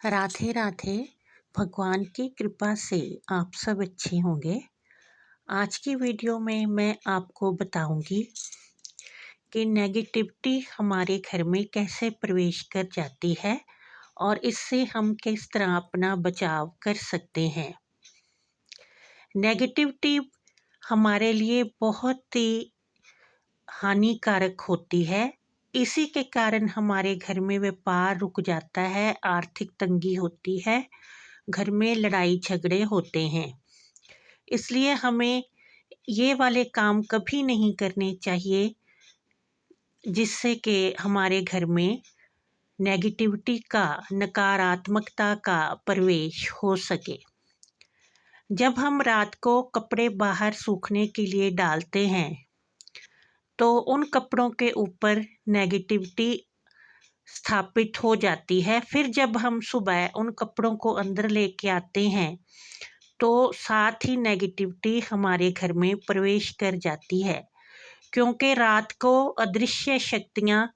राधे राधे। भगवान की कृपा से आप सब अच्छे होंगे। आज की वीडियो में मैं आपको बताऊंगी कि नेगेटिविटी हमारे घर में कैसे प्रवेश कर जाती है और इससे हम किस तरह अपना बचाव कर सकते हैं। नेगेटिविटी हमारे लिए बहुत ही हानिकारक होती है। इसी के कारण हमारे घर में व्यापार रुक जाता है, आर्थिक तंगी होती है, घर में लड़ाई झगड़े होते हैं। इसलिए हमें ये वाले काम कभी नहीं करने चाहिए जिससे कि हमारे घर में नेगेटिविटी का, नकारात्मकता का प्रवेश हो सके। जब हम रात को कपड़े बाहर सूखने के लिए डालते हैं तो उन कपड़ों के ऊपर नेगेटिविटी स्थापित हो जाती है। फिर जब हम सुबह उन कपड़ों को अंदर लेके आते हैं तो साथ ही नेगेटिविटी हमारे घर में प्रवेश कर जाती है, क्योंकि रात को अदृश्य शक्तियाँ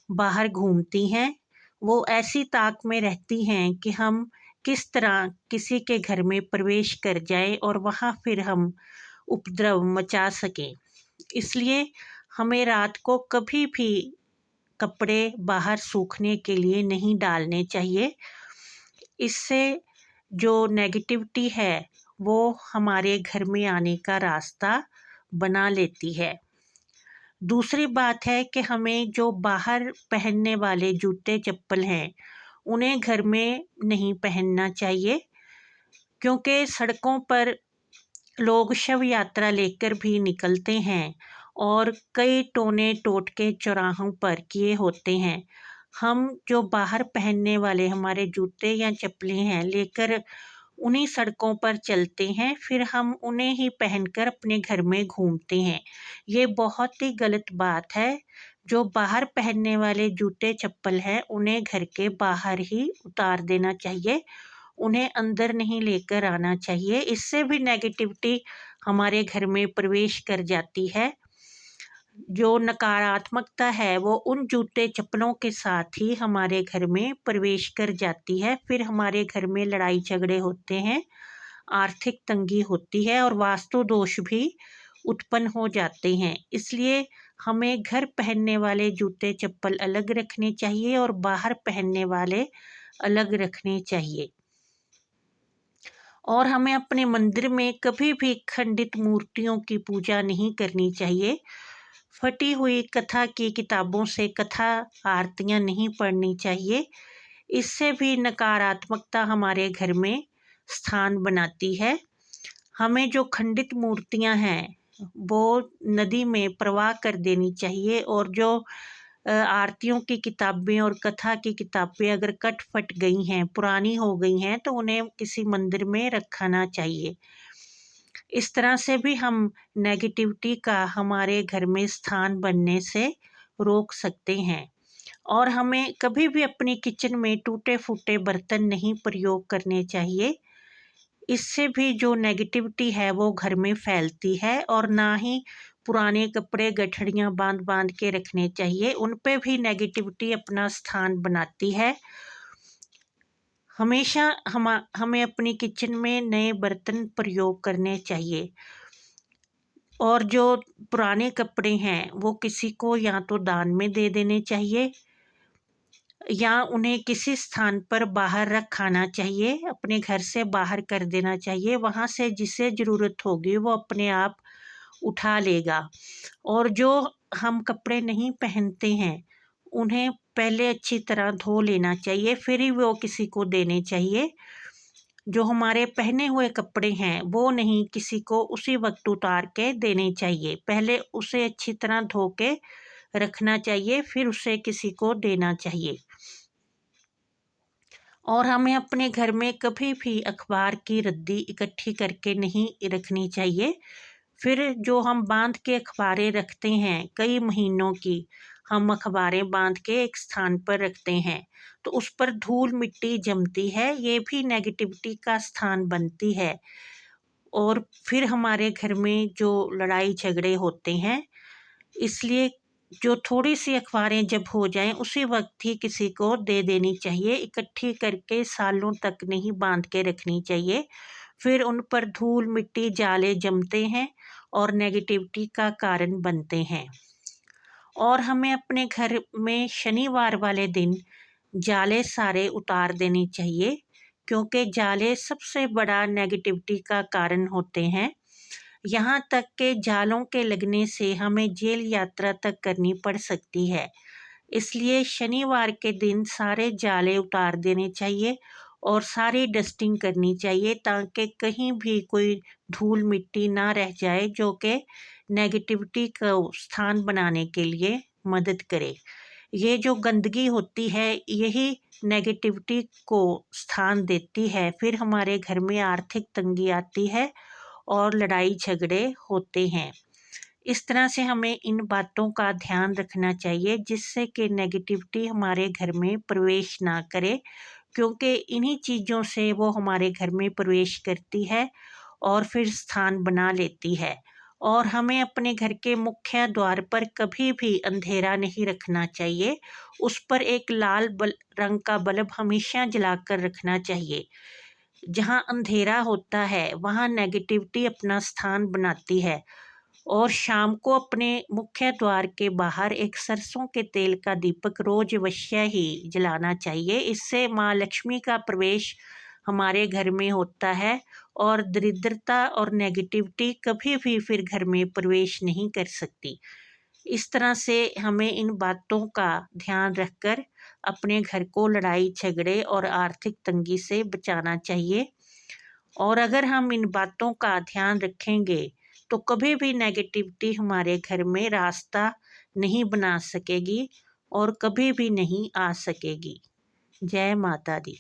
बाहर घूमती हैं। वो ऐसी ताक में रहती हैं कि हम किस तरह किसी के घर में प्रवेश कर जाएं और वहाँ फिर हम उपद्रव मचा सकें। इसलिए हमें रात को कभी भी कपड़े बाहर सूखने के लिए नहीं डालने चाहिए। इससे जो नेगेटिविटी है वो हमारे घर में आने का रास्ता बना लेती है। दूसरी बात है कि हमें जो बाहर पहनने वाले जूते चप्पल हैं उन्हें घर में नहीं पहनना चाहिए, क्योंकि सड़कों पर लोग शव यात्रा लेकर भी निकलते हैं और कई टोने टोटके चौराहों पर किए होते हैं। हम जो बाहर पहनने वाले हमारे जूते या चप्पलें हैं लेकर उन्हीं सड़कों पर चलते हैं, फिर हम उन्हें ही पहनकर अपने घर में घूमते हैं। ये बहुत ही गलत बात है। जो बाहर पहनने वाले जूते चप्पल हैं उन्हें घर के बाहर ही उतार देना चाहिए, उन्हें अंदर नहीं लेकर आना चाहिए। इससे भी नेगेटिविटी हमारे घर में प्रवेश कर जाती है। जो नकारात्मकता है वो उन जूते चप्पलों के साथ ही हमारे घर में प्रवेश कर जाती है। फिर हमारे घर में लड़ाई झगड़े होते हैं, आर्थिक तंगी होती है और वास्तु दोष भी उत्पन्न हो जाते हैं। इसलिए हमें घर पहनने वाले जूते चप्पल अलग रखने चाहिए और बाहर पहनने वाले अलग रखने चाहिए। और हमें अपने मंदिर में कभी भी खंडित मूर्तियों की पूजा नहीं करनी चाहिए। फटी हुई कथा की किताबों से कथा आरतियाँ नहीं पढ़नी चाहिए। इससे भी नकारात्मकता हमारे घर में स्थान बनाती है। हमें जो खंडित मूर्तियाँ हैं वो नदी में प्रवाह कर देनी चाहिए, और जो आरतियों की किताबें और कथा की किताबें अगर कट फट गई हैं, पुरानी हो गई हैं, तो उन्हें किसी मंदिर में रखना चाहिए। इस तरह से भी हम नेगेटिविटी का हमारे घर में स्थान बनने से रोक सकते हैं। और हमें कभी भी अपनी किचन में टूटे फूटे बर्तन नहीं प्रयोग करने चाहिए। इससे भी जो नेगेटिविटी है वो घर में फैलती है। और ना ही पुराने कपड़े गठड़ियाँ बांध बांध के रखने चाहिए, उन पे भी नेगेटिविटी अपना स्थान बनाती है। हमेशा हमें अपनी किचन में नए बर्तन प्रयोग करने चाहिए। और जो पुराने कपड़े हैं वो किसी को या तो दान में दे देने चाहिए या उन्हें किसी स्थान पर बाहर रखाना चाहिए, अपने घर से बाहर कर देना चाहिए। वहाँ से जिसे ज़रूरत होगी वो अपने आप उठा लेगा। और जो हम कपड़े नहीं पहनते हैं उन्हें पहले अच्छी तरह धो लेना चाहिए, फिर ही वो किसी को देने चाहिए। जो हमारे पहने हुए कपड़े हैं वो नहीं किसी को उसी वक्त उतार के देने चाहिए, पहले उसे अच्छी तरह धो के रखना चाहिए, फिर उसे किसी को देना चाहिए। और हमें अपने घर में कभी भी अखबार की रद्दी इकट्ठी करके नहीं रखनी चाहिए। फिर जो हम बांध के अखबारें रखते हैं, कई महीनों की हम अखबारें बांध के एक स्थान पर रखते हैं तो उस पर धूल मिट्टी जमती है, ये भी नेगेटिविटी का स्थान बनती है। और फिर हमारे घर में जो लड़ाई झगड़े होते हैं। इसलिए जो थोड़ी सी अखबारें जब हो जाएं उसी वक्त ही किसी को दे देनी चाहिए। इकट्ठी करके सालों तक नहीं बांध के रखनी चाहिए, फिर उन पर धूल मिट्टी जाले जमते हैं और नेगेटिविटी का कारण बनते हैं। और हमें अपने घर में शनिवार वाले दिन जाले सारे उतार देने चाहिए, क्योंकि जाले सबसे बड़ा नेगेटिविटी का कारण होते हैं। यहाँ तक कि जालों के लगने से हमें जेल यात्रा तक करनी पड़ सकती है। इसलिए शनिवार के दिन सारे जाले उतार देने चाहिए और सारी डस्टिंग करनी चाहिए, ताकि कहीं भी कोई धूल मिट्टी ना रह जाए जो कि नेगेटिविटी का स्थान बनाने के लिए मदद करे। ये जो गंदगी होती है यही नेगेटिविटी को स्थान देती है, फिर हमारे घर में आर्थिक तंगी आती है और लड़ाई झगड़े होते हैं। इस तरह से हमें इन बातों का ध्यान रखना चाहिए जिससे कि नेगेटिविटी हमारे घर में प्रवेश ना करे, क्योंकि इन्हीं चीज़ों से वो हमारे घर में प्रवेश करती है और फिर स्थान बना लेती है। और हमें अपने घर के मुख्य द्वार पर कभी भी अंधेरा नहीं रखना चाहिए, उस पर एक लाल रंग का बल्ब हमेशा जलाकर रखना चाहिए। जहाँ अंधेरा होता है वहाँ नेगेटिविटी अपना स्थान बनाती है। और शाम को अपने मुख्य द्वार के बाहर एक सरसों के तेल का दीपक रोज अवश्य ही जलाना चाहिए। इससे माँ लक्ष्मी का प्रवेश हमारे घर में होता है और दरिद्रता और नेगेटिविटी कभी भी फिर घर में प्रवेश नहीं कर सकती। इस तरह से हमें इन बातों का ध्यान रखकर अपने घर को लड़ाई झगड़े और आर्थिक तंगी से बचाना चाहिए। और अगर हम इन बातों का ध्यान रखेंगे तो कभी भी नेगेटिविटी हमारे घर में रास्ता नहीं बना सकेगी और कभी भी नहीं आ सकेगी। जय माता दी।